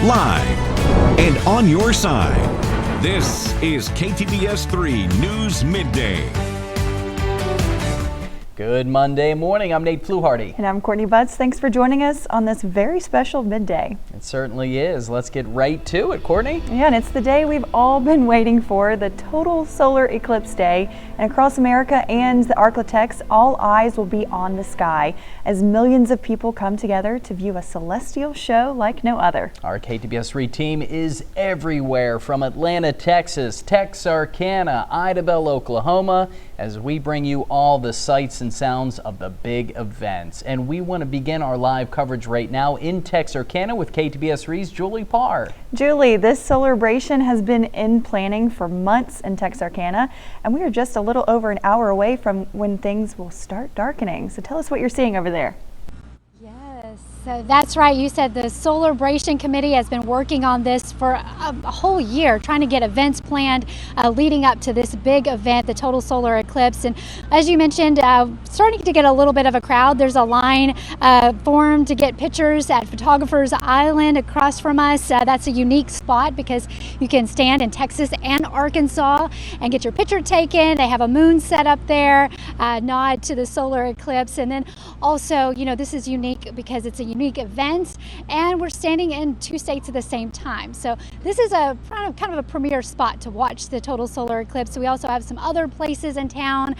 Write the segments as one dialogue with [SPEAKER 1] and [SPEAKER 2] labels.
[SPEAKER 1] live, and on your side. This is KTBS 3 News Midday.
[SPEAKER 2] Good Monday morning. I'm Nate Fluharty.
[SPEAKER 3] And I'm Courtney Butts. Thanks for joining us on this very special midday.
[SPEAKER 2] It certainly is. Let's get right to it, Courtney.
[SPEAKER 3] Yeah, and it's the day we've all been waiting for, the total solar eclipse day. And across America and the ArkLaTex, all eyes will be on the sky as millions of people come together to view a celestial show like no other.
[SPEAKER 2] Our KTBS 3 team is everywhere from Atlanta, Texas, Texarkana, Idabel, Oklahoma, as we bring you all the sights and sounds of the big events. And we want to begin our live coverage right now in Texarkana with KTBS 3's Julie Parr.
[SPEAKER 3] Julie, this celebration has been in planning for months in Texarkana, and we are just a little over an hour away from when things will start darkening. So tell us what you're seeing over there.
[SPEAKER 4] So that's right. You said the Celebration Committee has been working on this for a whole year, trying to get events planned leading up to this big event, the total solar eclipse. And as you mentioned, starting to get a little bit of a crowd. There's a line formed to get pictures at Photographer's Island across from us. That's a unique spot because you can stand in Texas and Arkansas and get your picture taken. They have a moon set up there, nod to the solar eclipse. And then also, you know, this is unique because it's a unique event and we're standing in two states at the same time. So this is a kind of a premier spot to watch the total solar eclipse. We also have some other places in town,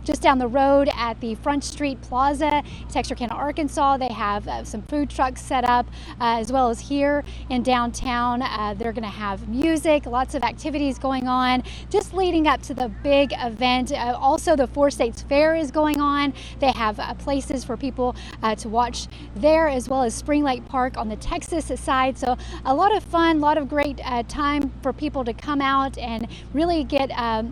[SPEAKER 4] just down the road at the Front Street Plaza, Texarkana, Arkansas. They have some food trucks set up, as well as here in downtown. They're going to have music, lots of activities going on, just leading up to the big event. Also, the Four States Fair is going on. They have places for people to watch there, as well as Spring Lake Park on the Texas side. So a lot of fun, a lot of great time for people to come out and really get a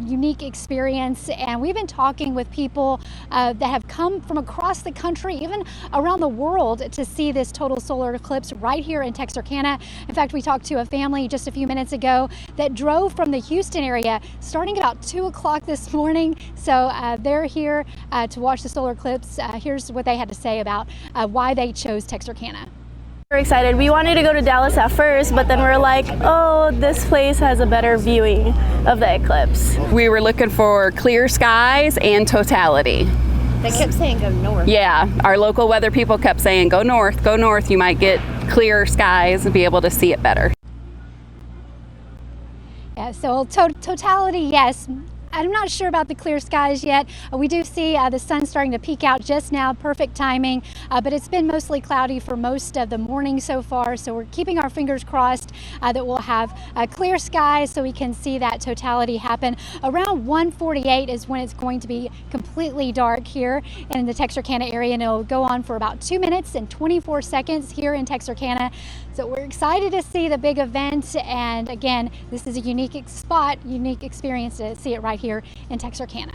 [SPEAKER 4] unique experience. And we've been talking with people that have come from across the country, even around the world, to see this total solar eclipse right here in Texarkana. In fact, we talked to a family just a few minutes ago that drove from the Houston area starting about 2 o'clock this morning. So they're here to watch the solar eclipse. Here's what they had to say about why they chose Texarkana.
[SPEAKER 5] We're excited. We wanted to go to Dallas at first, but then we're like, oh, this place has a better viewing of the eclipse.
[SPEAKER 6] We were looking for clear skies and totality.
[SPEAKER 5] They kept saying go north.
[SPEAKER 6] Yeah, our local weather people kept saying go north, you might get clear skies and be able to see it better.
[SPEAKER 4] Yeah, so totality, yes. I'm not sure about the clear skies yet. We do see the sun starting to peek out just now, perfect timing, but it's been mostly cloudy for most of the morning so far, so we're keeping our fingers crossed that we'll have clear skies so we can see that totality happen. Around 1:48 is when it's going to be completely dark here in the Texarkana area, and it'll go on for about 2 minutes and 24 seconds here in Texarkana. So we're excited to see the big event, and again, this is a unique spot, unique experience to see it right here in Texarkana.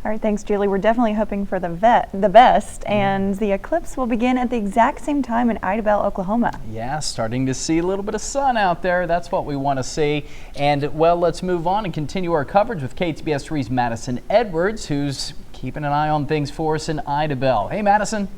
[SPEAKER 3] All right, thanks, Julie. We're definitely hoping for the best, and the eclipse will begin at the exact same time in Idabel, Oklahoma.
[SPEAKER 2] Yeah, starting to see a little bit of sun out there. That's what we want to see. And, well, let's move on and continue our coverage with KTBS 3's Madison Edwards, who's keeping an eye on things for us in Idabel. Hey, Madison.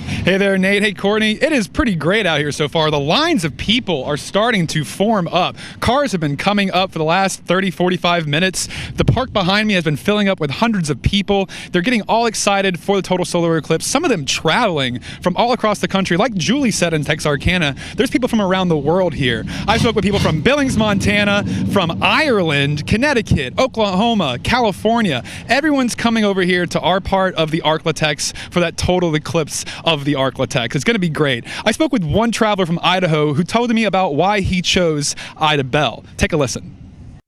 [SPEAKER 7] Hey there, Nate. Hey, Courtney. It is pretty great out here so far. The lines of people are starting to form up. Cars have been coming up for the last 30, 45 minutes. The park behind me has been filling up with hundreds of people. They're getting all excited for the total solar eclipse, some of them traveling from all across the country. Like Julie said in Texarkana, there's people from around the world here. I spoke with people from Billings, Montana, from Ireland, Connecticut, Oklahoma, California. Everyone's coming over here to our part of the ArkLaTex for that total eclipse of the ArkLaTex. It's going to be great. I spoke with one traveler from Idaho who told me about why he chose Idabel. Take a listen.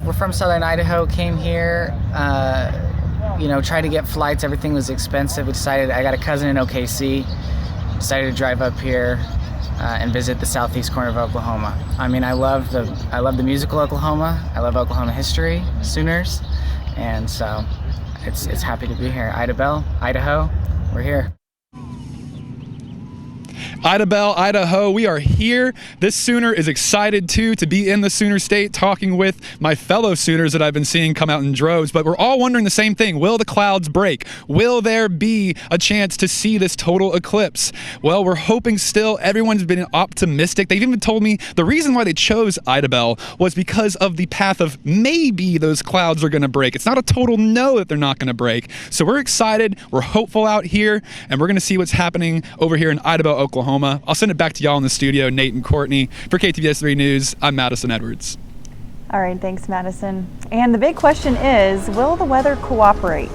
[SPEAKER 8] We're from Southern Idaho, came here, tried to get flights. Everything was expensive. We decided, I got a cousin in OKC, decided to drive up here and visit the southeast corner of Oklahoma. I mean, I love the musical Oklahoma. I love Oklahoma history, Sooners, and so it's happy to be here. Idabel, Idaho, we're here.
[SPEAKER 7] Idabel, Idaho, we are here. This Sooner is excited too to be in the Sooner State, talking with my fellow Sooners that I've been seeing come out in droves. But we're all wondering the same thing. Will the clouds break? Will there be a chance to see this total eclipse? Well, we're hoping still. Everyone's been optimistic. They've even told me the reason why they chose Idabel was because of the path of maybe those clouds are going to break. It's not a total no that they're not going to break. So we're excited. We're hopeful out here, and we're going to see what's happening over here in Idabel, Oklahoma. I'll send it back to y'all in the studio, Nate and Courtney. For KTBS 3 News, I'm Madison Edwards.
[SPEAKER 3] All right, thanks, Madison. And the big question is, will the weather cooperate?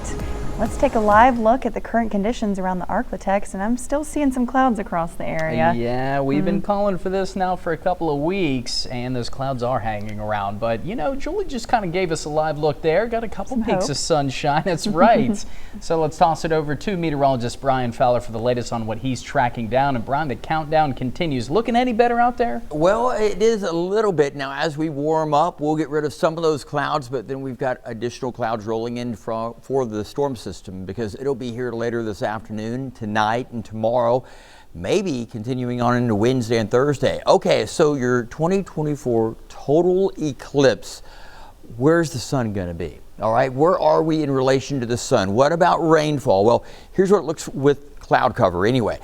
[SPEAKER 3] Let's take a live look at the current conditions around the ArkLaTex, and I'm still seeing some clouds across the area.
[SPEAKER 2] Yeah, we've been calling for this now for a couple of weeks, and those clouds are hanging around. But, you know, Julie just kind of gave us a live look there. Got a couple peaks of sunshine. That's right. So let's toss it over to meteorologist Brian Fowler for the latest on what he's tracking down. And, Brian, the countdown continues. Looking any better out there?
[SPEAKER 9] Well, it is a little bit. Now, as we warm up, we'll get rid of some of those clouds, but then we've got additional clouds rolling in for the storm system, because it'll be here later this afternoon, tonight, and tomorrow, maybe continuing on into Wednesday and Thursday. Okay, so your 2024 total eclipse, where's the sun going to be? All right, where are we in relation to the sun? What about rainfall? Well, here's what it looks with cloud cover anyway.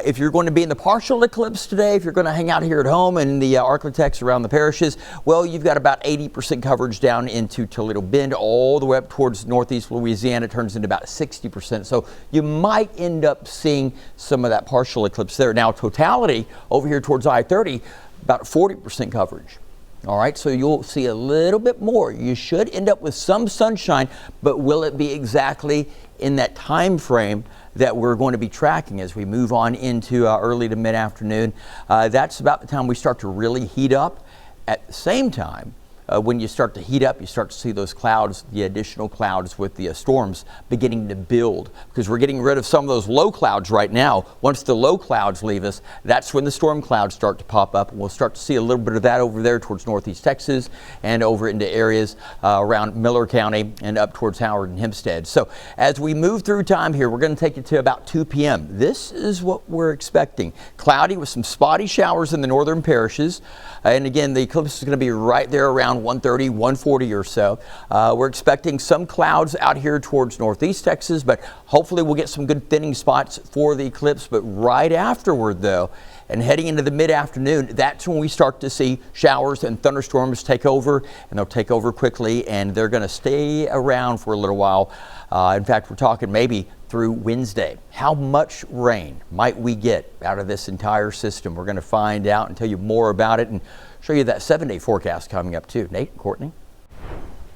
[SPEAKER 9] If you're going to be in the partial eclipse today, if you're going to hang out here at home in the ArkLaTex around the parishes, well, you've got about 80% coverage down into Toledo Bend, all the way up towards northeast Louisiana. It turns into about 60%. So you might end up seeing some of that partial eclipse there. Now, totality over here towards I-30, about 40% coverage. All right, so you'll see a little bit more. You should end up with some sunshine, but will it be exactly in that time frame that we're going to be tracking as we move on into early to mid-afternoon? That's about the time we start to really heat up. At the same time, when you start to heat up, you start to see those clouds, the additional clouds with the storms beginning to build, because we're getting rid of some of those low clouds right now. Once the low clouds leave us, that's when the storm clouds start to pop up, and we'll start to see a little bit of that over there towards northeast Texas and over into areas around Miller County and up towards Howard and Hempstead. So as we move through time here, we're going to take it to about 2 p.m. This is what we're expecting. Cloudy with some spotty showers in the northern parishes. And again, the eclipse is going to be right there around 1:30, 1:40 or so. We're expecting some clouds out here towards northeast Texas, but hopefully we'll get some good thinning spots for the eclipse. But right afterward, though, and heading into the mid-afternoon, that's when we start to see showers and thunderstorms take over, and they'll take over quickly, and they're going to stay around for a little while. In fact, we're talking maybe through Wednesday. How much rain might we get out of this entire system? We're going to find out and tell you more about it and show you that 7-day forecast coming up too. Nate, Courtney.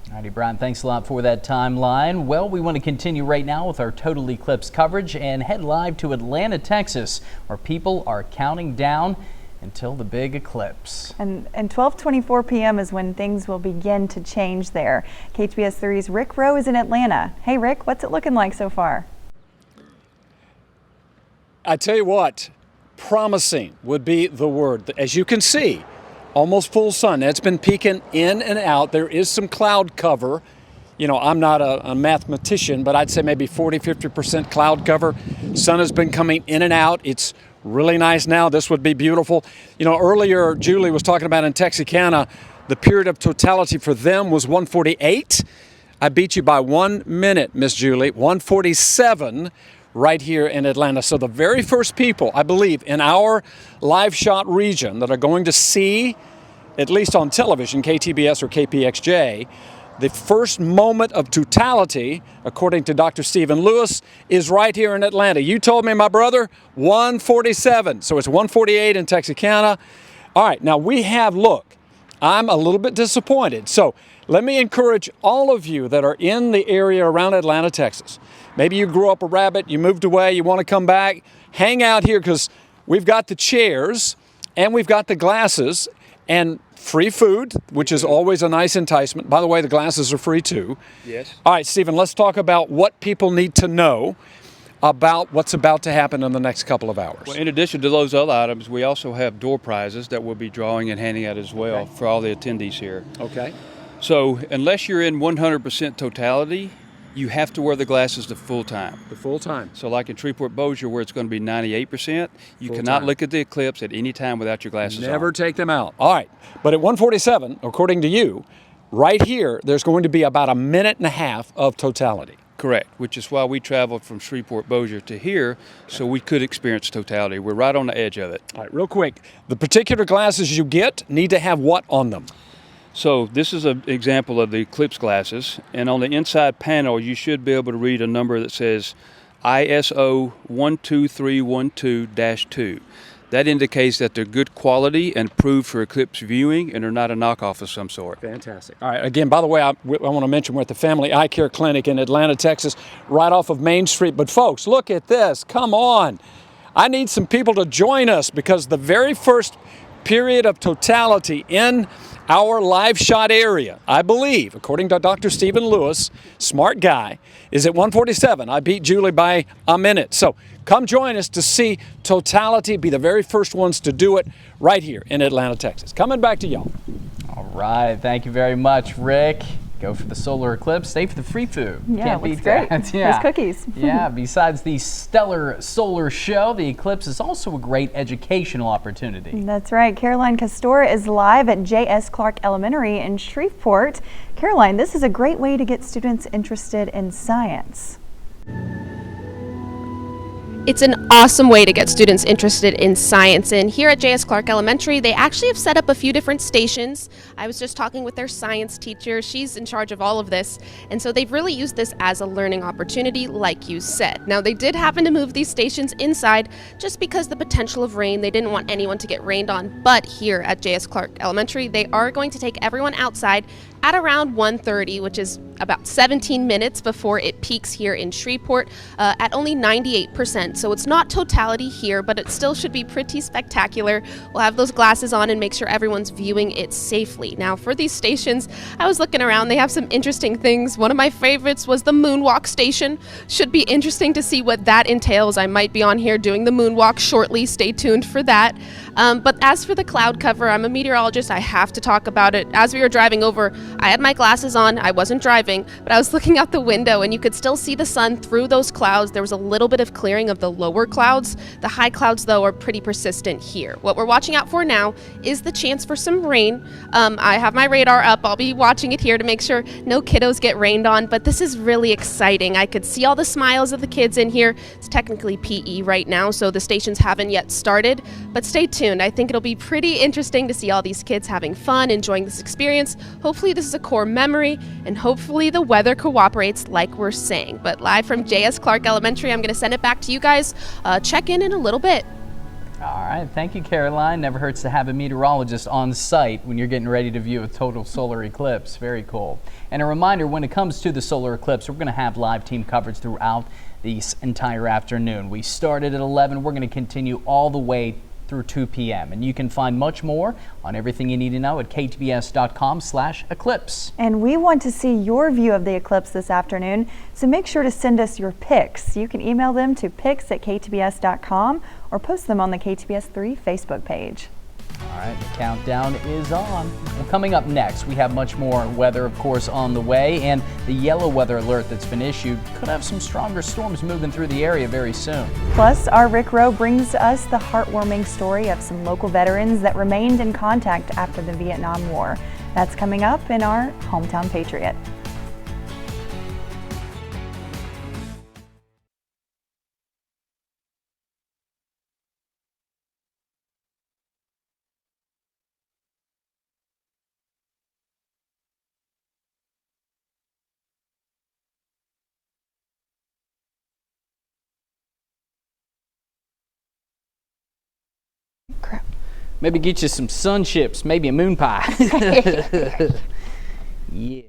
[SPEAKER 2] Alrighty, Brian, thanks a lot for that timeline. Well, we want to continue right now with our total eclipse coverage and head live to Atlanta, Texas, where people are counting down until the big eclipse.
[SPEAKER 3] And 12:24 p.m. is when things will begin to change there. KTBS 3's Rick Rowe is in Atlanta. Hey, Rick, what's it looking like so far?
[SPEAKER 10] I tell you what, promising would be the word. As you can see, almost full sun. It's been peeking in and out. There is some cloud cover. You know, I'm not a mathematician, but I'd say maybe 40-50% cloud cover. Sun has been coming in and out. It's really nice now. This would be beautiful. You know, earlier Julie was talking about in Texarkana, the period of totality for them was 1:48. I beat you by 1 minute, Miss Julie, 1:47 right here in Atlanta. So the very first people, I believe, in our live shot region that are going to see, at least on television, KTBS or KPXJ, the first moment of totality, according to Dr. Stephen Lewis, is right here in Atlanta. You told me, my brother, 1:47. So it's 1:48 in Texarkana. All right, now we have, look, I'm a little bit disappointed. So let me encourage all of you that are in the area around Atlanta, Texas. Maybe you grew up a rabbit, you moved away, you want to come back, hang out here because we've got the chairs and we've got the glasses and free food, which is always a nice enticement. By the way, the glasses are free too.
[SPEAKER 11] Yes.
[SPEAKER 10] All right, Stephen, let's talk about what people need to know about what's about to happen in the next couple of hours.
[SPEAKER 11] Well, in addition to those other items, we also have door prizes that we'll be drawing and handing out as well for all the attendees here.
[SPEAKER 10] Okay.
[SPEAKER 11] So unless you're in 100% totality, You have to wear the glasses the full time.
[SPEAKER 10] The full time.
[SPEAKER 11] So like in Shreveport Bossier, where it's going to be 98%, you
[SPEAKER 10] Full
[SPEAKER 11] cannot
[SPEAKER 10] time.
[SPEAKER 11] look at the eclipse at any time without your glasses
[SPEAKER 10] Never
[SPEAKER 11] on.
[SPEAKER 10] take them out. All right. But at 147, according to you, right here, there's going to be about a minute and a half of totality.
[SPEAKER 11] Correct, which is why we traveled from Shreveport Bossier to here, so we could experience totality. We're right on the edge of it.
[SPEAKER 10] All right, real quick. The particular glasses you get need to have what on them?
[SPEAKER 11] So this is an example of the Eclipse glasses, and on the inside panel, you should be able to read a number that says ISO 12312-2. That indicates that they're good quality and approved for eclipse viewing and are not a knockoff of some sort.
[SPEAKER 10] Fantastic. All right. Again, by the way, I want to mention we're at the Family Eye Care Clinic in Atlanta, Texas, right off of Main Street. But folks, look at this. Come on. I need some people to join us because the very first period of totality in our live shot area, I believe, according to Dr. Stephen Lewis, smart guy, is at 147. I beat Julie by a minute. So come join us to see totality, be the very first ones to do it right here in Atlanta, Texas. Coming back to y'all.
[SPEAKER 2] All right, thank you very much, Rick. Go for the solar eclipse, stay for the free food.
[SPEAKER 3] Yeah,
[SPEAKER 2] Can't
[SPEAKER 3] looks
[SPEAKER 2] beat
[SPEAKER 3] great.
[SPEAKER 2] that.
[SPEAKER 3] There's cookies.
[SPEAKER 2] Yeah, besides the stellar solar show, the eclipse is also a great educational opportunity.
[SPEAKER 3] That's right. Caroline Castor is live at J.S. Clark Elementary in Shreveport. Caroline, this is a great way to get students interested in science.
[SPEAKER 12] It's an awesome way to get students interested in science, and here at J.S. Clark Elementary they actually have set up a few different stations. I was just talking with their science teacher. She's in charge of all of this, and so they've really used this as a learning opportunity like you said. Now they did happen to move these stations inside just because the potential of rain, they didn't want anyone to get rained on, but here at J.S. Clark Elementary they are going to take everyone outside at around 1:30, which is about 17 minutes before it peaks here in Shreveport at only 98%. So it's not totality here, but it still should be pretty spectacular. We'll have those glasses on and make sure everyone's viewing it safely. Now for these stations, I was looking around, they have some interesting things. One of my favorites was the moonwalk station. Should be interesting to see what that entails. I might be on here doing the moonwalk shortly. Stay tuned for that. But as for the cloud cover, I'm a meteorologist. I have to talk about it. As we were driving over, I had my glasses on. I wasn't driving, but I was looking out the window and you could still see the sun through those clouds. There was a little bit of clearing of the lower clouds. The high clouds, though, are pretty persistent here. What we're watching out for now is the chance for some rain. I have my radar up. I'll be watching it here to make sure no kiddos get rained on, but this is really exciting. I could see all the smiles of the kids in here. It's technically PE right now, so the stations haven't yet started, but stay tuned. I think it'll be pretty interesting to see all these kids having fun, enjoying this experience. Hopefully this is a core memory, and hopefully the weather cooperates like we're saying. But live from J.S. Clark Elementary, I'm going to send it back to you guys. Check in a little bit.
[SPEAKER 2] All right, thank you, Caroline. Never hurts to have a meteorologist on site when you're getting ready to view a total solar eclipse. Very cool. And a reminder, when it comes to the solar eclipse, we're going to have live team coverage throughout this entire afternoon. We started at 11. We're going to continue all the way through 2 p.m. And you can find much more on everything you need to know at ktbs.com/eclipse.
[SPEAKER 3] And we want to see your view of the eclipse this afternoon, so make sure to send us your pics. You can email them to pics@ktbs.com or post them on the KTBS3 Facebook page.
[SPEAKER 2] All right, the countdown is on. Well, coming up next, we have much more weather, of course, on the way, and the yellow weather alert that's been issued could have some stronger storms moving through the area very soon.
[SPEAKER 3] Plus, our Rick Rowe brings us the heartwarming story of some local veterans that remained in contact after the Vietnam War. That's coming up in our Hometown Patriot.
[SPEAKER 2] Crap. Maybe get you some sun chips, maybe a moon pie. Yeah.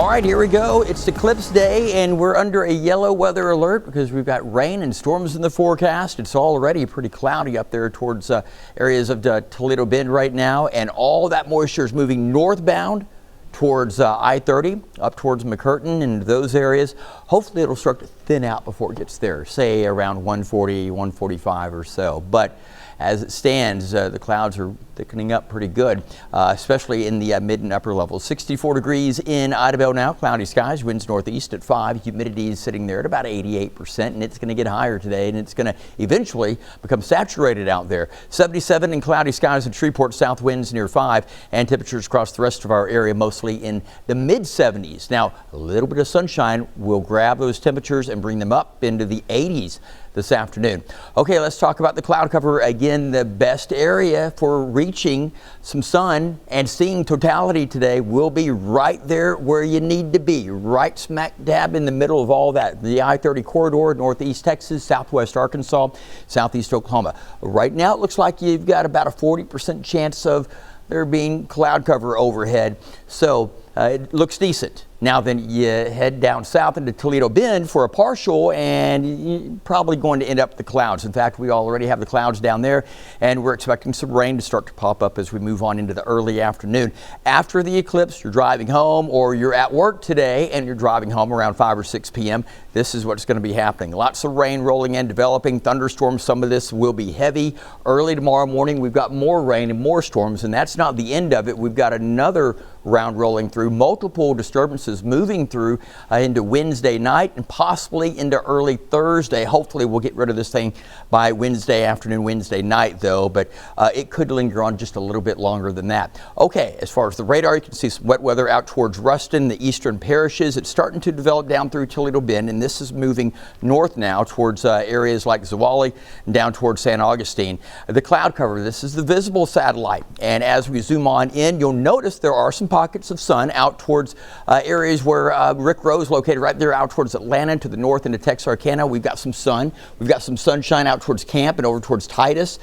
[SPEAKER 9] All right, here we go. It's Eclipse Day, and we're under a yellow weather alert because we've got rain and storms in the forecast. It's already pretty cloudy up there towards areas of Toledo Bend right now, and all that moisture is moving northbound towards I-30, up towards McCurtain and those areas. Hopefully it'll start to thin out before it gets there, say around 140, 145 or so. But as it stands, the clouds are thickening up pretty good, especially in the mid and upper levels. 64 degrees in Idabel now, cloudy skies, winds northeast at 5. Humidity is sitting there at about 88%, and it's going to get higher today, and it's going to eventually become saturated out there. 77 in cloudy skies at Shreveport, south winds near 5, and temperatures across the rest of our area mostly in the mid 70s. Now, a little bit of sunshine will grab those temperatures and bring them up into the 80s this afternoon. Okay, let's talk about the cloud cover again. The best area for reaching some sun and seeing totality today will be right there where you need to be, right smack dab in the middle of all that. The I-30 corridor, northeast Texas, southwest Arkansas, southeast Oklahoma. Right now it looks like you've got about a 40% chance of there being cloud cover overhead. So it looks decent. Now then you head down south into Toledo Bend for a partial, and you're probably going to end up with the clouds. In fact, we already have the clouds down there, and we're expecting some rain to start to pop up as we move on into the early afternoon. After the eclipse, you're driving home or you're at work today and you're driving home around 5 or 6 p.m. This is what's going to be happening. Lots of rain rolling in, developing thunderstorms. Some of this will be heavy. Early tomorrow morning, we've got more rain and more storms, and that's not the end of it. We've got another round rolling through, multiple disturbances moving through into Wednesday night and possibly into early Thursday. Hopefully we'll get rid of this thing by Wednesday afternoon, Wednesday night though, but it could linger on just a little bit longer than that. Okay, as far as the radar, you can see some wet weather out towards Ruston, the eastern parishes. It's starting to develop down through Toledo Bend, and this is moving north now towards areas like Zwolle and down towards San Augustine. The cloud cover, this is the visible satellite, and as we zoom on in, you'll notice there are some pockets of sun out towards areas where Rick Rose located right there out towards Atlanta to the north into Texarkana. We've got some sun. We've got some sunshine out towards Camp and over towards Titus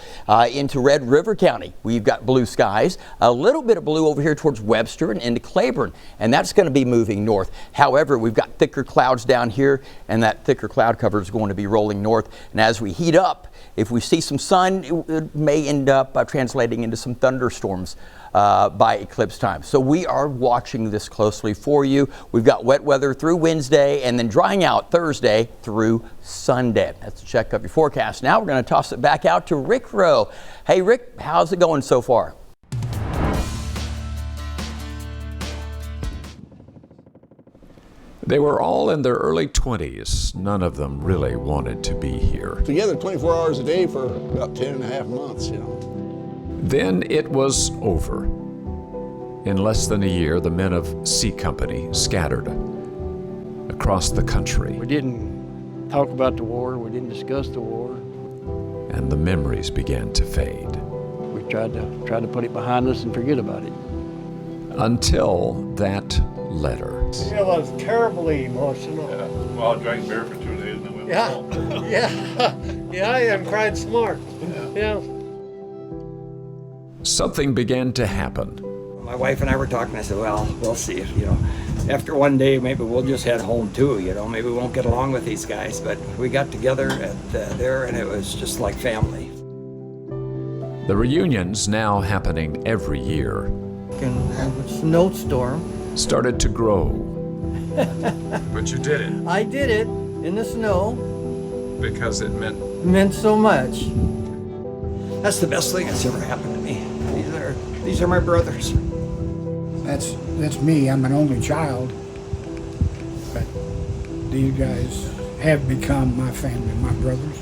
[SPEAKER 9] into Red River County. We've got blue skies, a little bit of blue over here towards Webster and into Claiborne, and that's going to be moving north. However, we've got thicker clouds down here, and that thicker cloud cover is going to be rolling north. And as we heat up, if we see some sun, it may end up translating into some thunderstorms by eclipse time. So we are watching this closely for you. We've got wet weather through Wednesday and then drying out Thursday through Sunday. That's a check of your forecast. Now we're going to toss it back out to Rick Rowe. Hey Rick, how's it going so far?
[SPEAKER 13] They were all in their early 20s. None of them really wanted to be here.
[SPEAKER 14] Together 24 hours a day for about 10 and a half months, you know.
[SPEAKER 13] Then it was over. In less than a year, the men of C Company scattered across the country.
[SPEAKER 15] We didn't talk about the war, we didn't discuss the war.
[SPEAKER 13] And the memories began to fade.
[SPEAKER 15] We tried to put it behind us and forget about it.
[SPEAKER 13] Until that letter.
[SPEAKER 16] It was terribly emotional.
[SPEAKER 17] Yeah. Well, I drank beer for 2 days and then we went home.
[SPEAKER 16] Yeah, and cried smart. Yeah.
[SPEAKER 13] Something began to happen.
[SPEAKER 18] My wife and I were talking. I said, well, we'll see. You know, after one day, maybe we'll just head home too. You know, maybe we won't get along with these guys. But we got together there, and it was just like family.
[SPEAKER 13] The reunions, now happening every year,
[SPEAKER 19] and have a snowstorm,
[SPEAKER 13] started to grow.
[SPEAKER 20] But you did it.
[SPEAKER 19] I did it in the snow.
[SPEAKER 20] Because it
[SPEAKER 19] meant so much.
[SPEAKER 18] That's the best thing that's ever happened to me. These are my brothers.
[SPEAKER 21] That's me. I'm an only child. But these guys have become my family, my brothers.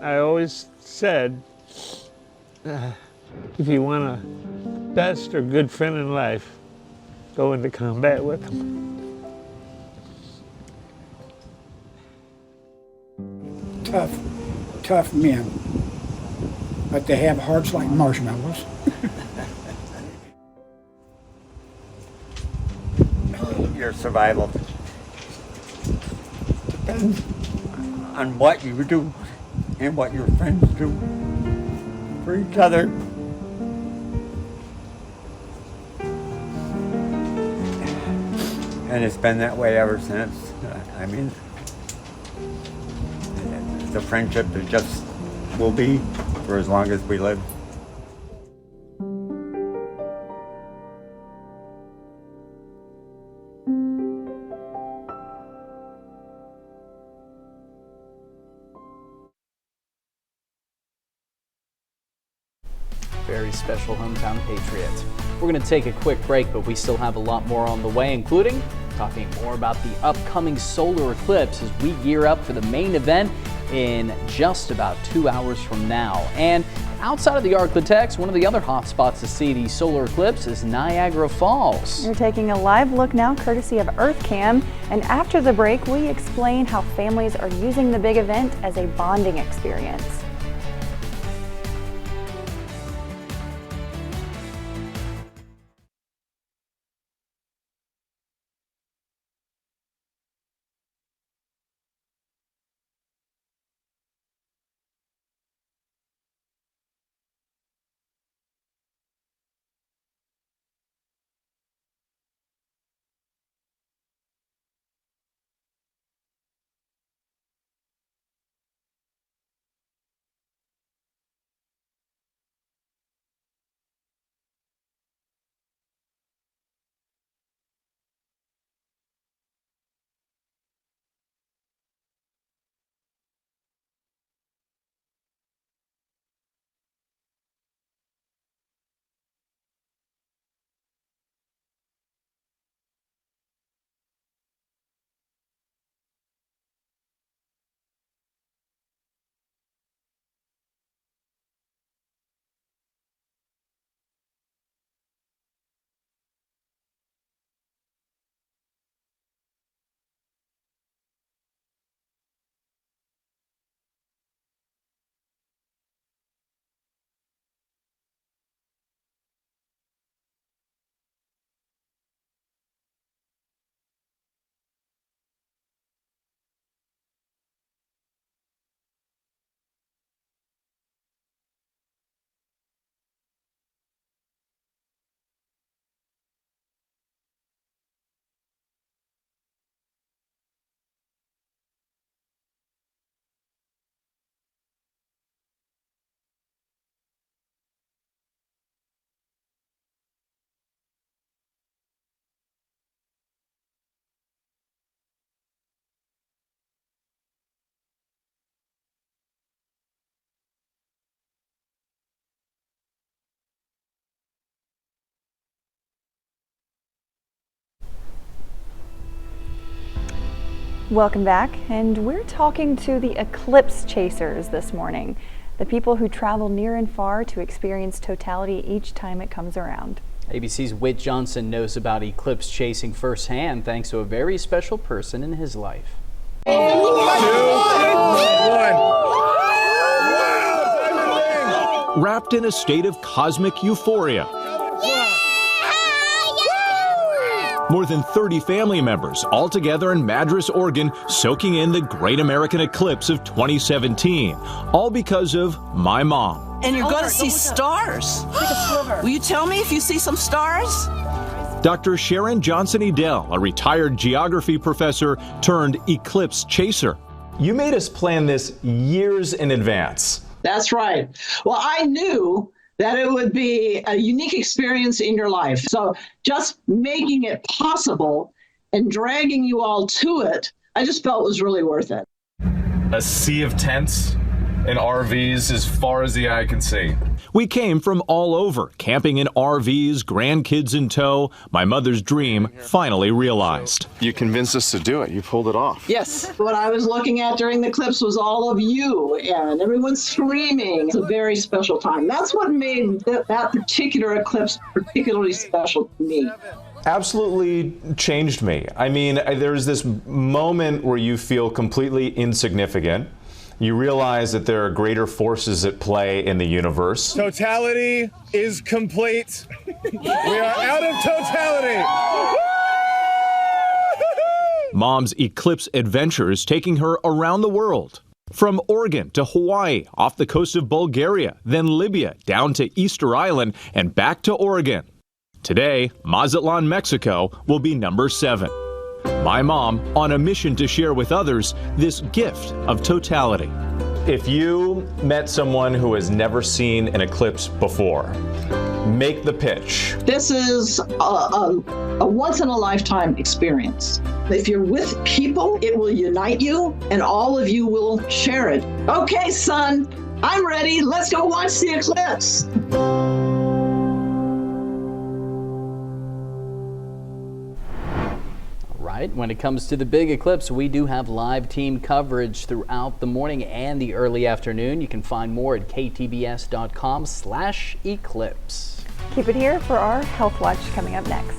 [SPEAKER 16] I always said, if you want a best or good friend in life, go into combat with them.
[SPEAKER 21] Tough men, but they have hearts like marshmallows.
[SPEAKER 18] Your survival depends on what you do and what your friends do for each other.
[SPEAKER 1] and it's been that way ever since. I mean, the friendship that just will be for as long as we live.
[SPEAKER 2] Very special hometown patriot. We're going to take a quick break, but we still have a lot more on the way, including talking more about the upcoming solar eclipse as we gear up for the main event in just about 2 hours from now. And outside of the ArkLaTex, one of the other hot spots to see the solar eclipse is Niagara Falls.
[SPEAKER 3] You're taking a live look now, courtesy of EarthCam. And after the break, we explain how families are using the big event as a bonding experience. Welcome back, and we're talking to the eclipse chasers this morning, the people who travel near and far to experience totality each time it comes around.
[SPEAKER 2] ABC's Whit Johnson knows about eclipse chasing firsthand thanks to a very special person in his life.
[SPEAKER 22] Wrapped in a state of cosmic euphoria. More than 30 family members all together in Madras, Oregon, soaking in the Great American Eclipse of 2017, all because of my mom.
[SPEAKER 23] And you're going to see stars. Will you tell me if you see some stars?
[SPEAKER 22] Dr. Sharon Johnson Edel, a retired geography professor turned eclipse chaser. You made us plan this years in advance.
[SPEAKER 24] That's right. Well, I knew that it would be a unique experience in your life. So just making it possible and dragging you all to it, I just felt was really worth it.
[SPEAKER 25] A sea of tents and RVs as far as the eye can see.
[SPEAKER 22] We came from all over, camping in RVs, grandkids in tow. My mother's dream finally realized.
[SPEAKER 25] You convinced us to do it. You pulled it off.
[SPEAKER 24] Yes. What I was looking at during the eclipse was all of you, and everyone screaming. It's a very special time. That's what made that particular eclipse particularly special to me.
[SPEAKER 22] Absolutely changed me. I mean, there's this moment where you feel completely insignificant. You realize that there are greater forces at play in the universe.
[SPEAKER 26] Totality is complete. We are out of totality.
[SPEAKER 22] Mom's eclipse adventures taking her around the world. From Oregon to Hawaii, off the coast of Bulgaria, then Libya, down to Easter Island, and back to Oregon. Today, Mazatlan, Mexico will be number 7. My mom, on a mission to share with others this gift of totality. If you met someone who has never seen an eclipse before, make the pitch.
[SPEAKER 24] This is a once-in-a-lifetime experience. If you're with people, it will unite you, and all of you will share it. Okay, son, I'm ready. Let's go watch the eclipse.
[SPEAKER 2] Right. When it comes to the big eclipse, we do have live team coverage throughout the morning and the early afternoon. You can find more at ktbs.com/eclipse.
[SPEAKER 3] Keep it here for our Health Watch coming up next.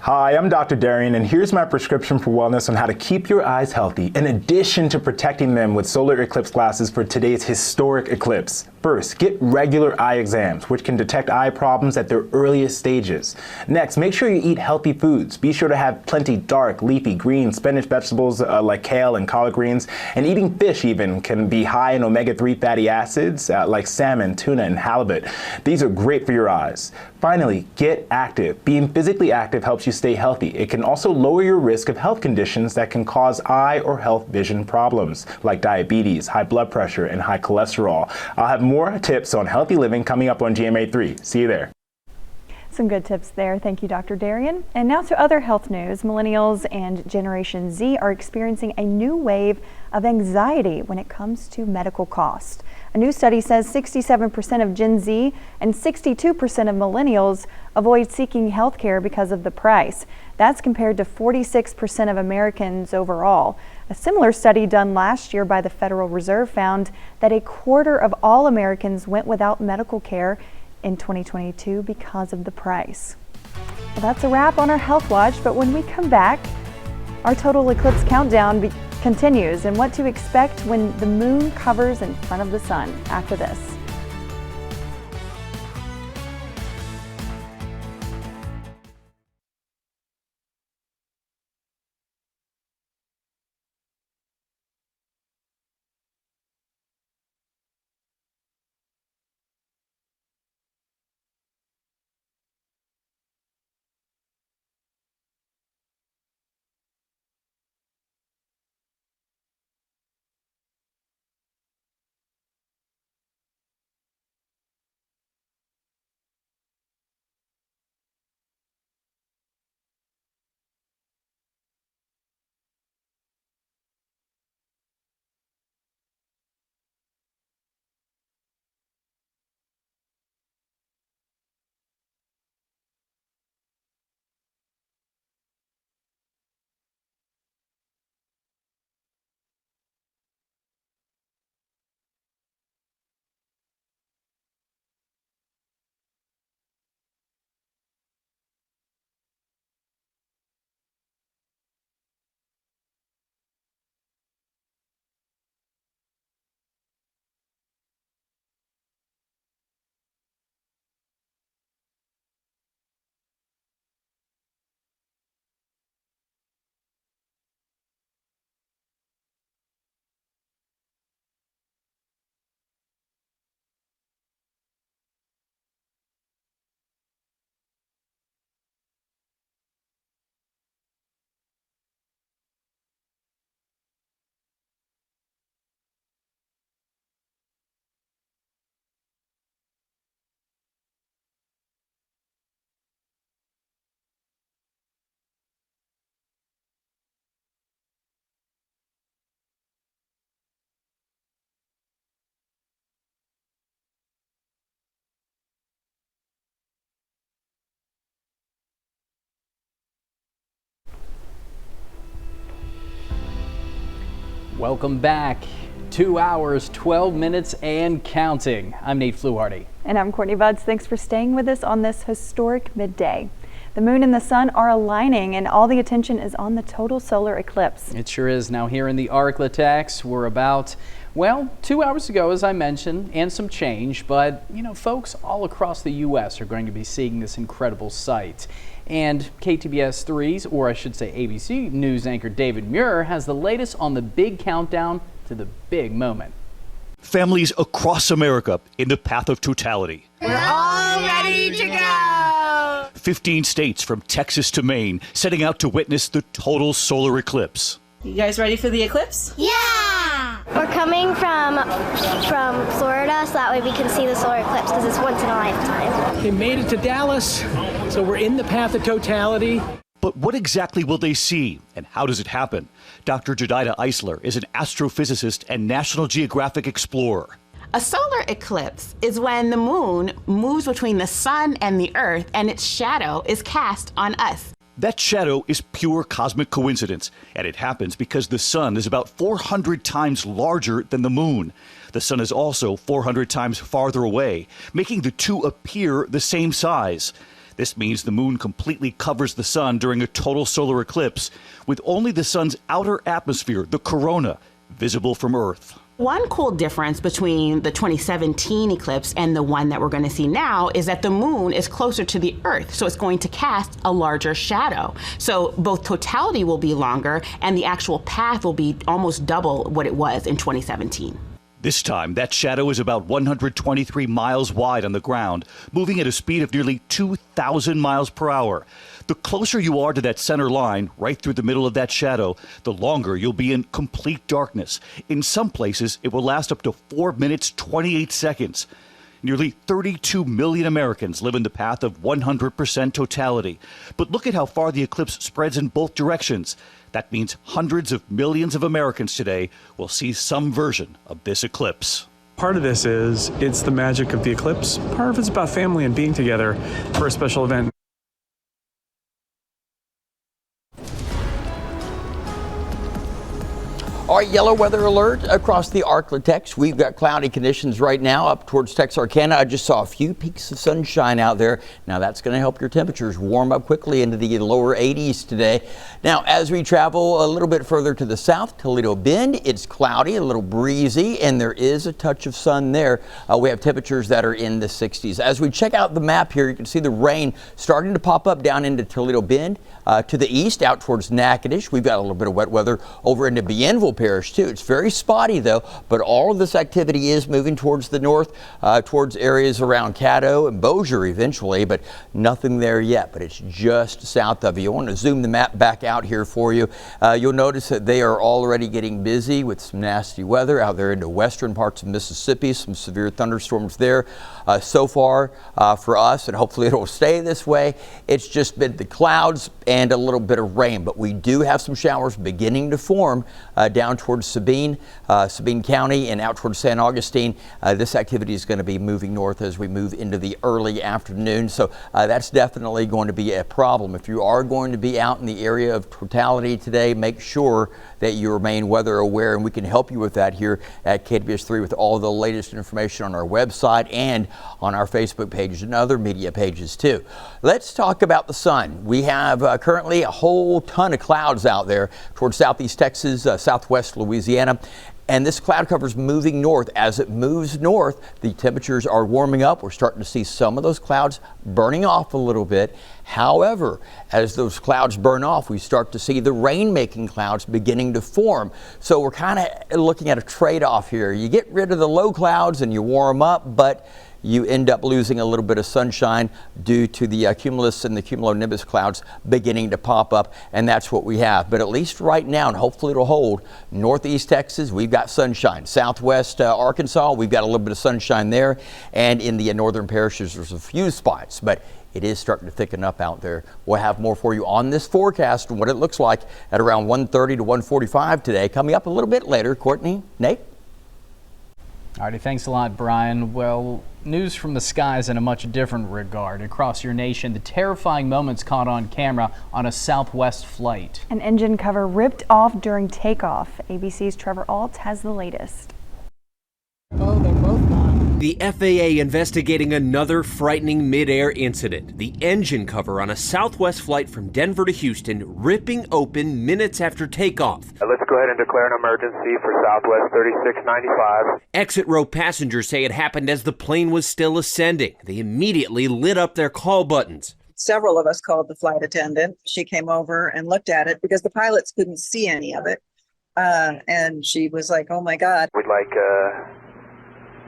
[SPEAKER 4] Hi, I'm Dr. Darian, and here's my prescription for wellness on how to keep your eyes healthy, in addition to protecting them with solar eclipse glasses for today's historic eclipse. First, get regular eye exams, which can detect eye problems at their earliest stages. Next, make sure you eat healthy foods. Be sure to have plenty dark, leafy, green spinach vegetables like kale and collard greens, and eating fish even can be high in omega-3 fatty acids like salmon, tuna, and halibut. These are great for your eyes. Finally, get active. Being physically active helps you stay healthy. It can also lower your risk of health conditions that can cause eye or health vision problems like diabetes, high blood pressure, and high cholesterol. I'll have more tips on healthy living coming up on GMA3. See you there.
[SPEAKER 3] Some good tips there. Thank you, Dr. Darian. And now to other health news. Millennials and Generation Z are experiencing a new wave of anxiety when it comes to medical cost. A new study says 67% of Gen Z and 62% of millennials avoid seeking health care because of the price. That's compared to 46% of Americans overall. A similar study done last year by the Federal Reserve found that a quarter of all Americans went without medical care in 2022 because of the price. Well, that's a wrap on our Health Watch, but when we come back, our total eclipse countdown continues and what to expect when the moon covers in front of the sun after this.
[SPEAKER 2] Welcome back. 2 hours, 12 minutes and counting. I'm Nate Fluharty.
[SPEAKER 3] And I'm Courtney Buds. Thanks for staying with us on this historic midday. The moon and the sun are aligning and all the attention is on the total solar eclipse.
[SPEAKER 2] It sure is. Now here in the ArkLaTex, we're about, well, 2 hours ago, as I mentioned, and some change, but folks all across the U.S. are going to be seeing this incredible sight. And KTBS 3's, or I should say ABC News anchor David Muir has the latest on the big countdown to the big moment.
[SPEAKER 5] Families across America in the path of totality.
[SPEAKER 23] We're all ready to go.
[SPEAKER 5] 15 states from Texas to Maine setting out to witness the total solar eclipse.
[SPEAKER 23] You guys ready for the eclipse?
[SPEAKER 6] Yeah! We're coming from Florida so that way we can see the solar eclipse because it's once in a lifetime.
[SPEAKER 7] They made it to Dallas, so we're in the path of totality.
[SPEAKER 5] But what exactly will they see, and how does it happen? Dr. Jedidah Eisler is an astrophysicist and National Geographic explorer.
[SPEAKER 8] A solar eclipse is when the moon moves between the sun and the earth and its shadow is cast on us.
[SPEAKER 5] That shadow is pure cosmic coincidence, and it happens because the sun is about 400 times larger than the moon. The sun is also 400 times farther away, making the two appear the same size. This means the moon completely covers the sun during a total solar eclipse, with only the sun's outer atmosphere, the corona, visible from Earth.
[SPEAKER 8] One cool difference between the 2017 eclipse and the one that we're going to see now is that the moon is closer to the Earth, so it's going to cast a larger shadow. So both totality will be longer and the actual path will be almost double what it was in 2017.
[SPEAKER 5] This time, that shadow is about 123 miles wide on the ground, moving at a speed of nearly 2,000 miles per hour. The closer you are to that center line, right through the middle of that shadow, the longer you'll be in complete darkness. In some places, it will last up to 4 minutes, 28 seconds. Nearly 32 million Americans live in the path of 100% totality. But look at how far the eclipse spreads in both directions. That means hundreds of millions of Americans today will see some version of this eclipse.
[SPEAKER 10] Part of this it's the magic of the eclipse. Part of it's about family and being together for a special event.
[SPEAKER 9] All right, yellow weather alert across the ArkLaTex. We've got cloudy conditions right now up towards Texarkana. I just saw a few peaks of sunshine out there. Now that's going to help your temperatures warm up quickly into the lower 80s today. Now, as we travel a little bit further to the south, Toledo Bend, it's cloudy, a little breezy, and there is a touch of sun there. We have temperatures that are in the 60s. As we check out the map here, you can see the rain starting to pop up down into Toledo Bend. To the east, out towards Natchitoches, we've got a little bit of wet weather over into Bienville Parish too. It's very spotty though, but all of this activity is moving towards the north, towards areas around Caddo and Bossier eventually, but nothing there yet. But it's just south of you. I want to zoom the map back out here for you. You'll notice that they are already getting busy with some nasty weather out there into western parts of Mississippi. Some severe thunderstorms there so far for us, and hopefully it will stay this way. It's just been the clouds and a little bit of rain, but we do have some showers beginning to form down towards Sabine County and out towards San Augustine. This activity is going to be moving north as we move into the early afternoon, so that's definitely going to be a problem. If you are going to be out in the area of totality today, make sure that you remain weather aware, and we can help you with that here at KTBS 3 with all the latest information on our website and on our Facebook pages and other media pages too. Let's talk about the sun. We have currently a whole ton of clouds out there towards southeast Texas, southwest Louisiana. And this cloud cover is moving north. As it moves north, the temperatures are warming up. We're starting to see some of those clouds burning off a little bit. However, as those clouds burn off, we start to see the rain-making clouds beginning to form. So we're kind of looking at a trade-off here. You get rid of the low clouds and you warm up, but you end up losing a little bit of sunshine due to the cumulus and the cumulonimbus clouds beginning to pop up, and that's what we have. But at least right now, and hopefully it'll hold, northeast Texas, we've got sunshine. Southwest Arkansas, we've got a little bit of sunshine there, and in the northern parishes, there's a few spots, but it is starting to thicken up out there. We'll have more for you on this forecast and what it looks like at around 1:30 to 1:45 today. Coming up a little bit later, Courtney, Nate?
[SPEAKER 2] Alrighty, thanks a lot, Brian. Well, news from the skies in a much different regard. Across your nation, the terrifying moments caught on camera on a Southwest flight.
[SPEAKER 3] An engine cover ripped off during takeoff. ABC's Trevor Alt has the latest.
[SPEAKER 11] Oh, they're both gone. The FAA investigating another frightening mid-air incident. The engine cover on a Southwest flight from Denver to Houston ripping open minutes after takeoff.
[SPEAKER 12] Let's go ahead and declare an emergency for Southwest 3695.
[SPEAKER 11] Exit row passengers say it happened as the plane was still ascending. They immediately lit up their call buttons.
[SPEAKER 13] Several of us called the flight attendant. She came over and looked at it because the pilots couldn't see any of it. And she was like, oh my God.
[SPEAKER 12] We'd like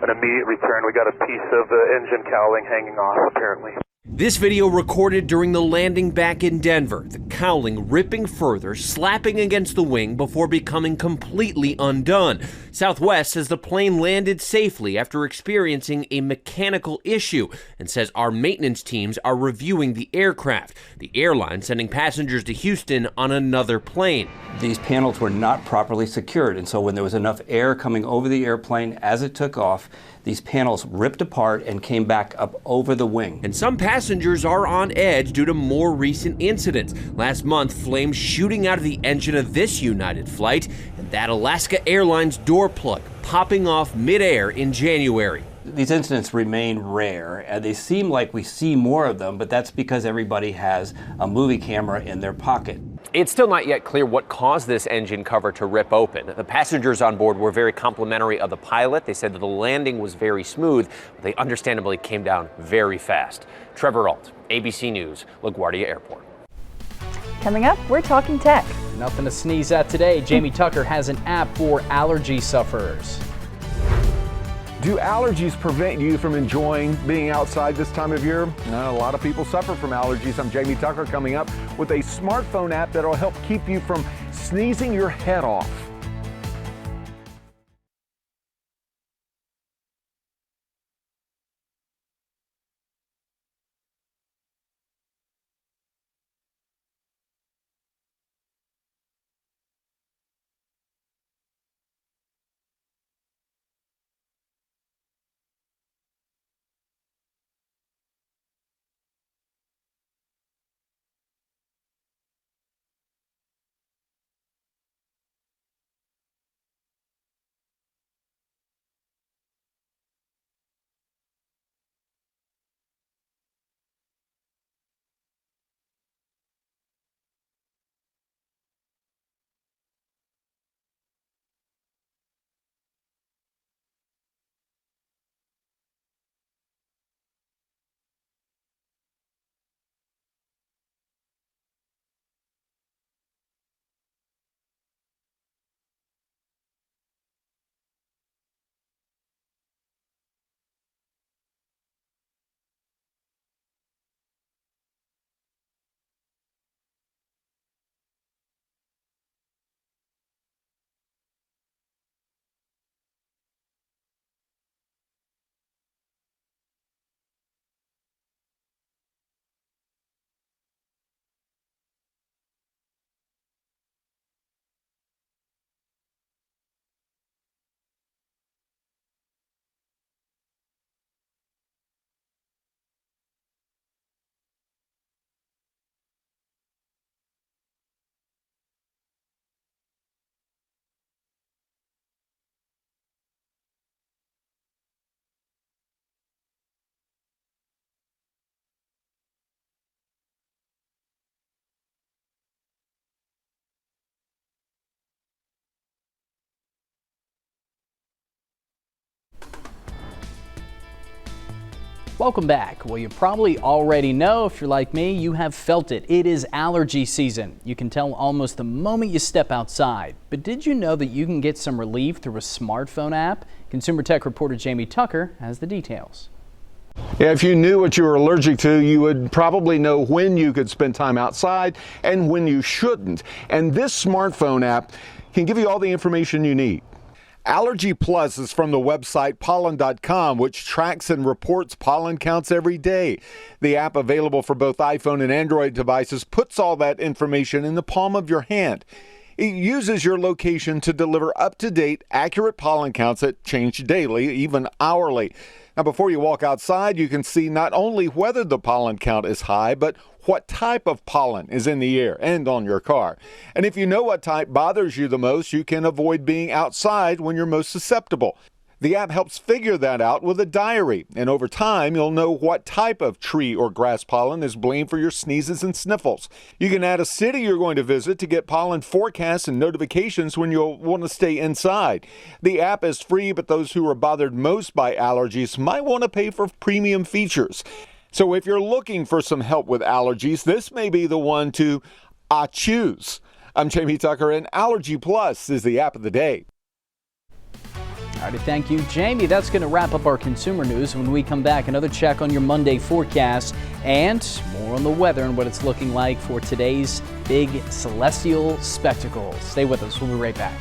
[SPEAKER 12] an immediate return. We got a piece of the engine cowling hanging off, apparently.
[SPEAKER 11] This video recorded during the landing back in Denver. The cowling ripping further, slapping against the wing before becoming completely undone. Southwest says the plane landed safely after experiencing a mechanical issue and says our maintenance teams are reviewing the aircraft. The airline sending passengers to Houston on another plane.
[SPEAKER 14] These panels were not properly secured, and so when there was enough air coming over the airplane as it took off, these panels ripped apart and came back up over the wing.
[SPEAKER 11] And some passengers are on edge due to more recent incidents. Last month, flames shooting out of the engine of this United flight, and that Alaska Airlines door plug popping off midair in January.
[SPEAKER 14] These incidents remain rare, and they seem like we see more of them, but that's because everybody has a movie camera in their pocket.
[SPEAKER 15] It's still not yet clear what caused this engine cover to rip open. The passengers on board were very complimentary of the pilot. They said that the landing was very smooth, but they understandably came down very fast. Trevor Alt, ABC News, LaGuardia Airport.
[SPEAKER 3] Coming up, we're talking tech.
[SPEAKER 2] Nothing to sneeze at today. Jamie Tucker has an app for allergy sufferers.
[SPEAKER 17] Do allergies prevent you from enjoying being outside this time of year? No, a lot of people suffer from allergies. I'm Jamie Tucker coming up with a smartphone app that'll help keep you from sneezing your head off.
[SPEAKER 2] Welcome back. Well, you probably already know, if you're like me, you have felt it. It is allergy season. You can tell almost the moment you step outside. But did you know that you can get some relief through a smartphone app? Consumer Tech reporter Jamie Tucker has the details.
[SPEAKER 17] Yeah, if you knew what you were allergic to, you would probably know when you could spend time outside and when you shouldn't. And this smartphone app can give you all the information you need. Allergy Plus is from the website pollen.com, which tracks and reports pollen counts every day. The app, available for both iPhone and Android devices, puts all that information in the palm of your hand. It uses your location to deliver up-to-date, accurate pollen counts that change daily, even hourly. Now, before you walk outside, you can see not only whether the pollen count is high, but what type of pollen is in the air and on your car. And if you know what type bothers you the most, you can avoid being outside when you're most susceptible. The app helps figure that out with a diary, and over time, you'll know what type of tree or grass pollen is blamed for your sneezes and sniffles. You can add a city you're going to visit to get pollen forecasts and notifications when you'll want to stay inside. The app is free, but those who are bothered most by allergies might want to pay for premium features. So if you're looking for some help with allergies, this may be the one to choose. I'm Jamie Tucker, and Allergy Plus is the app of the day.
[SPEAKER 2] All right, thank you, Jamie. That's going to wrap up our consumer news. When we come back, another check on your Monday forecast and more on the weather and what it's looking like for today's big celestial spectacle. Stay with us. We'll be right back.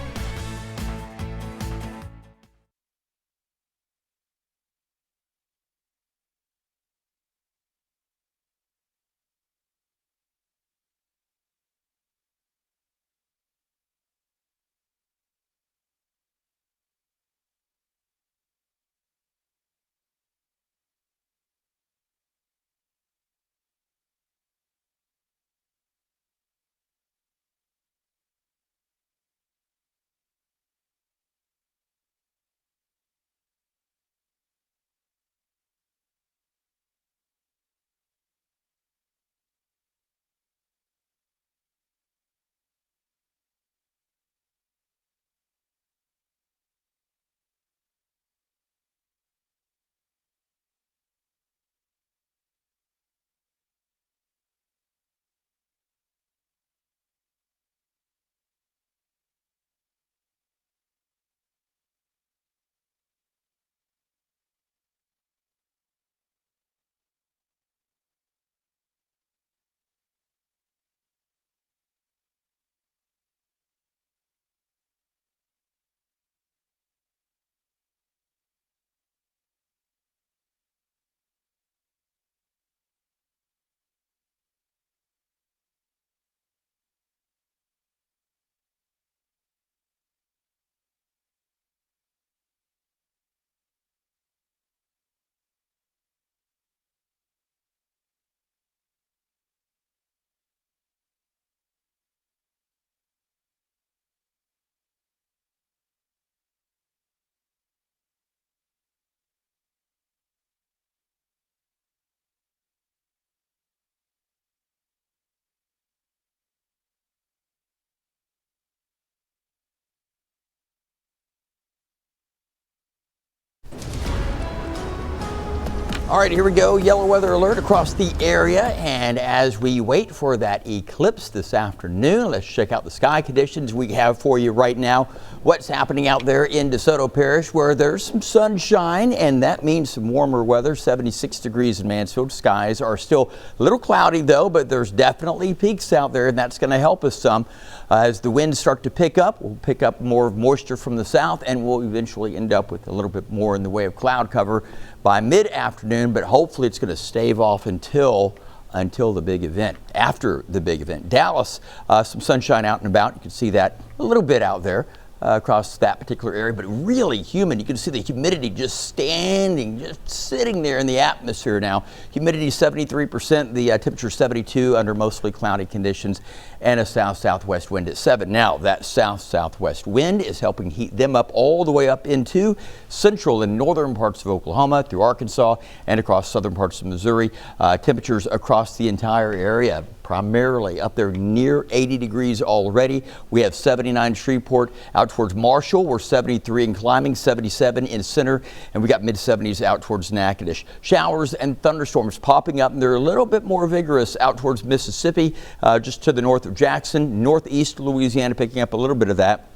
[SPEAKER 9] All right, here we go. Yellow weather alert across the area. And as we wait for that eclipse this afternoon, let's check out the sky conditions we have for you right now. What's happening out there in DeSoto Parish, where there's some sunshine, and that means some warmer weather, 76 degrees in Mansfield. Skies are still a little cloudy, though, but there's definitely peaks out there, and that's going to help us some. As the winds start to pick up, we'll pick up more moisture from the south, and we'll eventually end up with a little bit more in the way of cloud cover by mid-afternoon, but hopefully it's going to stave off until the big event, after the big event. Dallas, some sunshine out and about. You can see that a little bit out there across that particular area, but really humid. You can see the humidity just sitting there in the atmosphere now. Humidity 73%, the temperature 72 under mostly cloudy conditions, and a south-southwest wind at 7. Now, that south-southwest wind is helping heat them up all the way up into central and northern parts of Oklahoma, through Arkansas, and across southern parts of Missouri. Temperatures across the entire area, primarily up there near 80 degrees already. We have 79 Shreveport. Out towards Marshall, we're 73 and climbing, 77 in Center, and we got mid-70s out towards Natchitoches. Showers and thunderstorms popping up, and they're a little bit more vigorous out towards Mississippi, just to the north of Jackson. Northeast Louisiana picking up a little bit of that.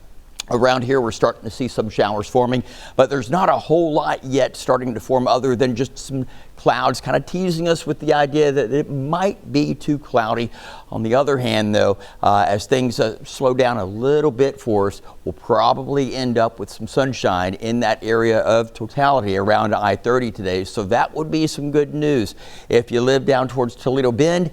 [SPEAKER 9] Around here, we're starting to see some showers forming, but there's not a whole lot yet starting to form other than just some clouds kind of teasing us with the idea that it might be too cloudy. On the other hand, though, as things slow down a little bit for us, we'll probably end up with some sunshine in that area of totality around I-30 today. So that would be some good news. If you live down towards Toledo Bend,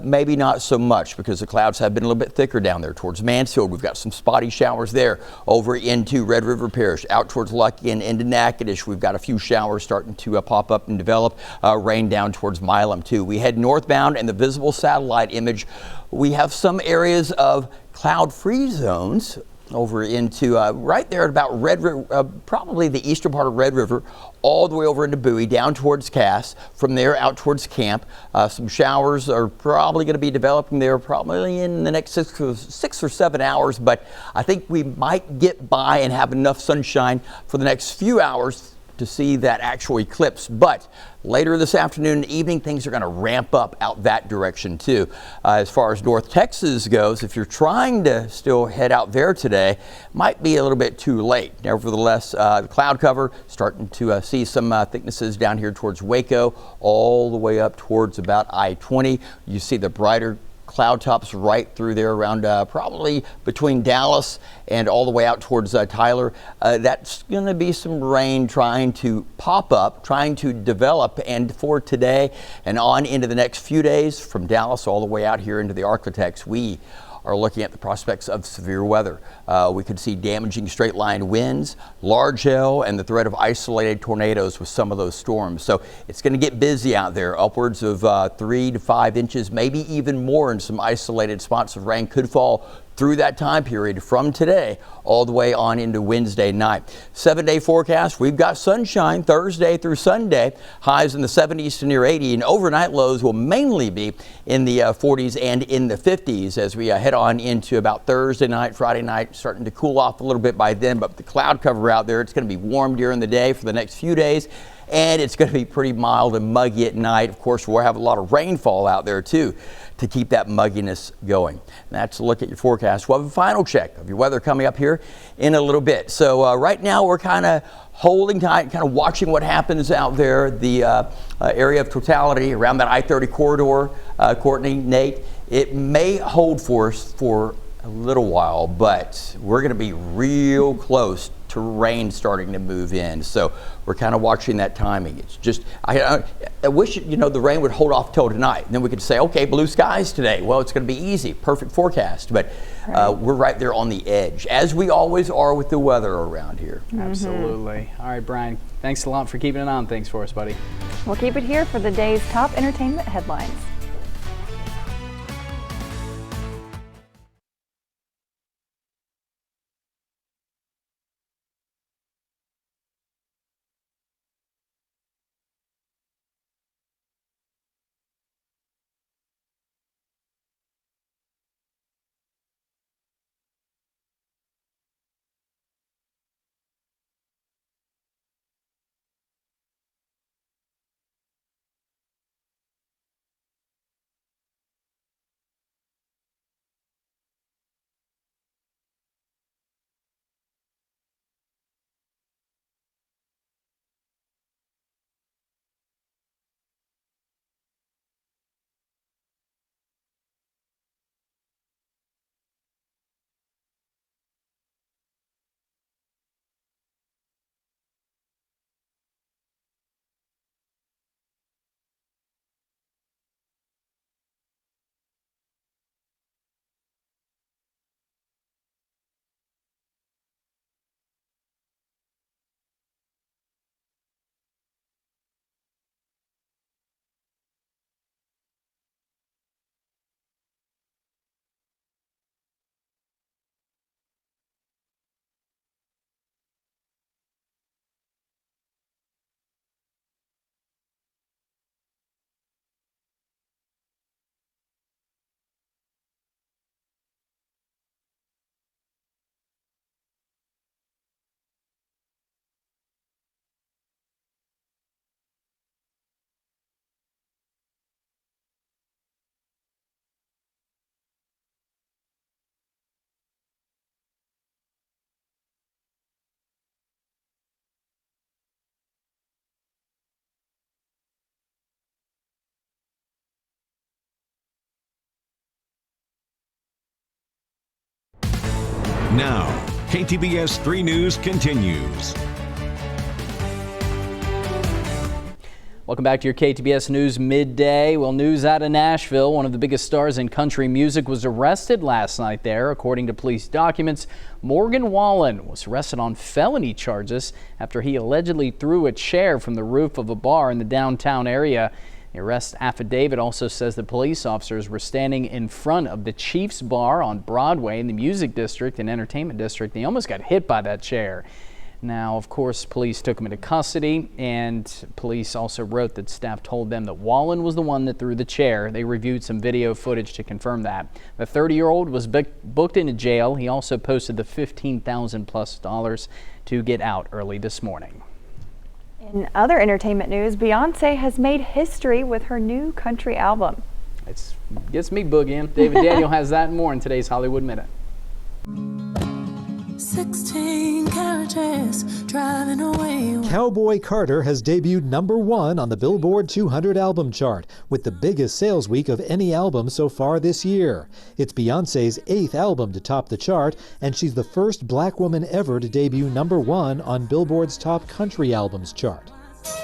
[SPEAKER 9] maybe not so much, because the clouds have been a little bit thicker down there towards Mansfield. We've got some spotty showers there. Over into Red River Parish, out towards Lucky and into Natchitoches, we've got a few showers starting to pop up and develop. Rain down towards Milam too. We head northbound, and the visible satellite image, we have some areas of cloud-free zones over into right there at about Red River, probably the eastern part of Red River, all the way over into Bowie, down towards Cass, from there out towards Camp. Some showers are probably going to be developing there probably in the next 6 or 7 hours, but I think we might get by and have enough sunshine for the next few hours to see that actual eclipse. But later this afternoon and evening, things are going to ramp up out that direction too. As far as North Texas goes, if you're trying to still head out there today, might be a little bit too late. Nevertheless, the cloud cover starting to see some thicknesses down here towards Waco, all the way up towards about I-20. You see the brighter cloud tops right through there around probably between Dallas and all the way out towards Tyler. That's going to be some rain trying to pop up, trying to develop, and for today and on into the next few days from Dallas all the way out here into the ArkLaTex, we are looking at the prospects of severe weather. We could see damaging straight line winds, large hail, and the threat of isolated tornadoes with some of those storms. So it's going to get busy out there, upwards of 3 to 5 inches, maybe even more, and some isolated spots of rain could fall through that time period from today all the way on into Wednesday night. 7-day forecast, we've got sunshine Thursday through Sunday, highs in the 70s to near 80, and overnight lows will mainly be in the 40s and in the 50s as we head on into about Thursday night, Friday night, starting to cool off a little bit by then, but the cloud cover out there, it's going to be warm during the day for the next few days, and it's going to be pretty mild and muggy at night. Of course, we'll have a lot of rainfall out there too to keep that mugginess going. And that's a look at your forecast. We'll have a final check of your weather coming up here in a little bit. So right now we're kind of holding tight, kind of watching what happens out there, the area of totality around that I-30 corridor. Courtney, Nate, it may hold for us for a little while, but we're going to be real close to rain starting to move in. So we're kind of watching that timing. It's just, I wish, you know, the rain would hold off till tonight. And then we could say, okay, blue skies today. Well, it's going to be easy, perfect forecast. But we're right there on the edge, as we always are with the weather around here.
[SPEAKER 2] Absolutely. All right, Brian, thanks a lot for keeping it on. Thanks for us, buddy.
[SPEAKER 3] We'll keep it here for the day's top entertainment headlines.
[SPEAKER 1] Now, KTBS 3 News continues.
[SPEAKER 2] Welcome back to your KTBS News Midday. Well, news out of Nashville. One of the biggest stars in country music was arrested last night there. According to police documents, Morgan Wallen was arrested on felony charges after he allegedly threw a chair from the roof of a bar in the downtown area. The arrest affidavit also says the police officers were standing in front of the Chiefs Bar on Broadway in the Music District and Entertainment District. They almost got hit by that chair. Now, of course, police took him into custody, and police also wrote that staff told them that Wallen was the one that threw the chair. They reviewed some video footage to confirm that. The 30-year-old was booked into jail. He also posted the $15,000+ to get out early this morning.
[SPEAKER 3] In other entertainment news, Beyonce has made history with her new country album.
[SPEAKER 2] It gets me boogieing. David Daniel has that and more in today's Hollywood Minute.
[SPEAKER 16] 16 carriages driving away. Cowboy Carter has debuted #1 on the Billboard 200 album chart, with the biggest sales week of any album so far this year. It's Beyoncé's 8th album to top the chart, and she's the first black woman ever to debut #1 on Billboard's top country albums chart.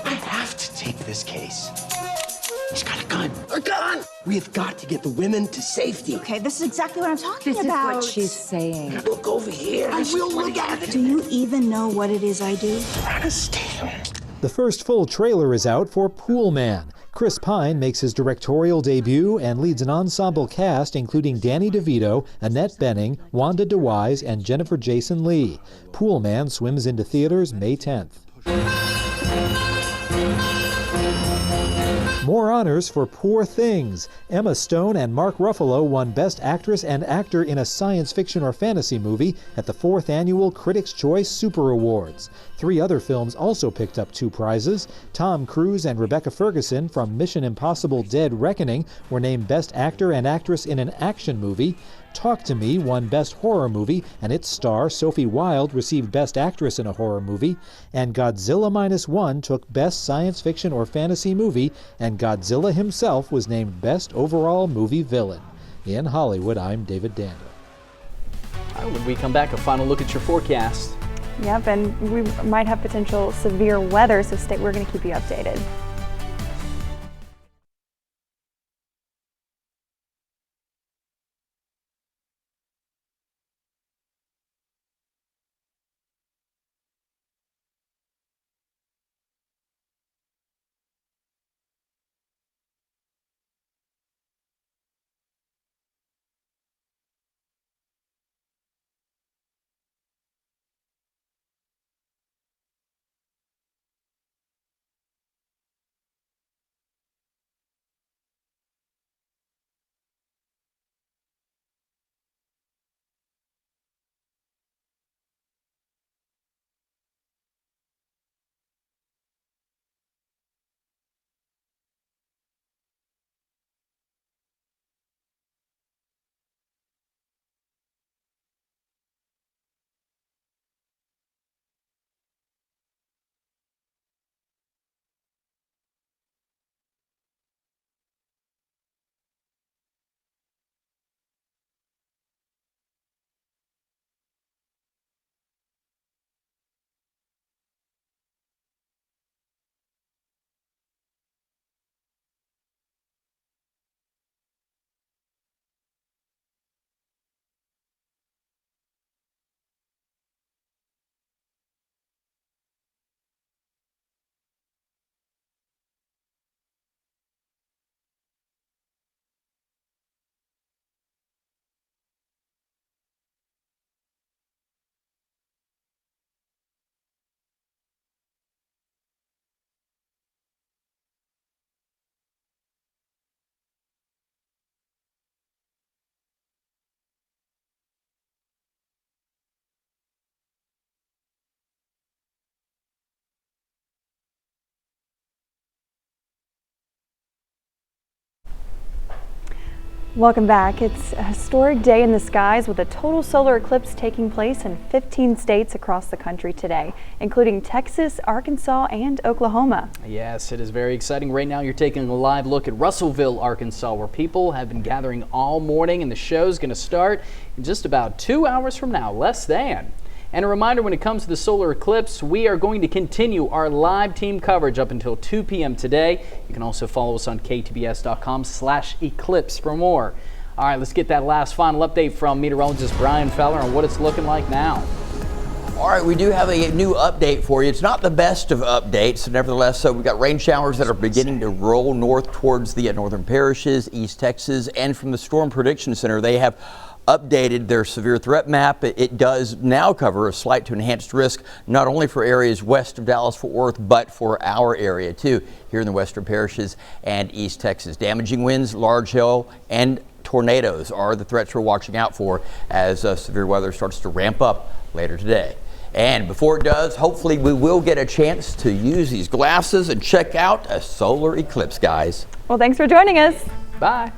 [SPEAKER 18] I have to take this case. He's got a gun. A gun! We have got to get the women to safety.
[SPEAKER 19] Okay, this is exactly what I'm talking about.
[SPEAKER 18] This is what
[SPEAKER 19] she's saying.
[SPEAKER 18] Look over here. I will look at it.
[SPEAKER 19] Do you even know what it is I do?
[SPEAKER 16] The first full trailer is out for Pool Man. Chris Pine makes his directorial debut and leads an ensemble cast including Danny DeVito, Annette Bening, Wanda DeWise, and Jennifer Jason Leigh. Pool Man swims into theaters May 10th. More honors for Poor Things. Emma Stone and Mark Ruffalo won Best Actress and Actor in a Science Fiction or Fantasy Movie at the 4th Annual Critics' Choice Super Awards. 3 other films also picked up 2 prizes. Tom Cruise and Rebecca Ferguson from Mission Impossible: Dead Reckoning were named Best Actor and Actress in an Action Movie. Talk to Me won Best Horror Movie, and its star, Sophie Wilde, received Best Actress in a Horror Movie. And Godzilla Minus One took Best Science Fiction or Fantasy Movie, and Godzilla himself was named Best Overall Movie Villain. In Hollywood, I'm David Daniel.
[SPEAKER 2] When we come back, a final look at your forecast.
[SPEAKER 3] Yep, and we might have potential severe weather, so we're going to keep you updated. Welcome back. It's a historic day in the skies with a total solar eclipse taking place in 15 states across the country today, including Texas, Arkansas, and Oklahoma.
[SPEAKER 2] Yes, it is very exciting. Right now you're taking a live look at Russellville, Arkansas, where people have been gathering all morning, and the show's going to start in just about 2 hours from now, less than. And a reminder, when it comes to the solar eclipse, we are going to continue our live team coverage up until 2 p.m. today. You can also follow us on ktbs.com/eclipse for more. All right, let's get that last final update from meteorologist Brian Feller on what it's looking like now.
[SPEAKER 9] All right, we do have a new update for you. It's not the best of updates, nevertheless, so we've got rain showers that are beginning to roll north towards the northern parishes, East Texas, and from the Storm Prediction Center, they have updated their severe threat map. It does now cover a slight to enhanced risk, not only for areas west of Dallas-Fort Worth, but for our area too, here in the western parishes and East Texas. Damaging winds, large hail, and tornadoes are the threats we're watching out for as severe weather starts to ramp up later today. And before it does, hopefully we will get a chance to use these glasses and check out a solar eclipse, guys.
[SPEAKER 3] Well, thanks for joining us.
[SPEAKER 2] Bye.